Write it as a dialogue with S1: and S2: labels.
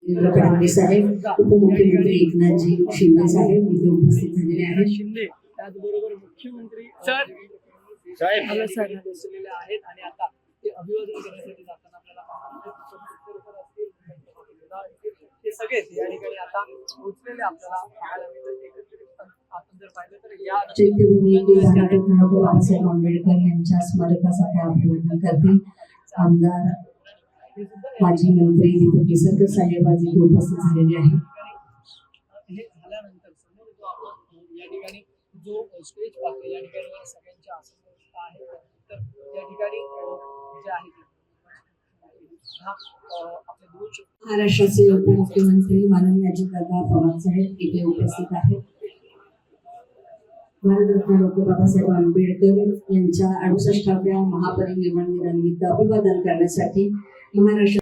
S1: देवेंद्र फडणवीस साहेब, उपमुख्यमंत्री एकनाथजी शिंदे साहेब इथे उपस्थित झालेले आहेत.
S2: शिंदे त्याचबरोबर मुख्यमंत्री
S3: साहेब
S2: बसलेले आहेत आणि आता ते अभिवादन करण्यासाठी जाताना आपल्याला हे सगळेच या ठिकाणी आता पोहोचलेले आपल्याला पाहायला मिळतात. एकत्रित आपण जर पाहिलं तर या
S1: चैत्यभूमी येथील भारतरत्न डॉक्टर बाबासाहेब आंबेडकर यांच्या स्मारकासाठी अभिवादन करतील. आमदार माजी मंत्री दीपक केसरकर साहेब आज इथे उपस्थित झालेले आहेत.
S2: हे झाल्यानंतर समोर जो आपण या ठिकाणी जो स्टेज पाहतो या ठिकाणी सगळ्यांच्या आसन व्यवस्था आहे. तर या ठिकाणी जे आहे
S1: महाराष्ट्राचे उपमुख्यमंत्री माननीय अजितदादा पवार साहेब इथे उपस्थित आहेत. भारतरत्न डॉक्टर बाबासाहेब आंबेडकर यांच्या 68व्या महापरिनिर्वाण दिनानिमित्त अभिवादन करण्यासाठी महाराष्ट्र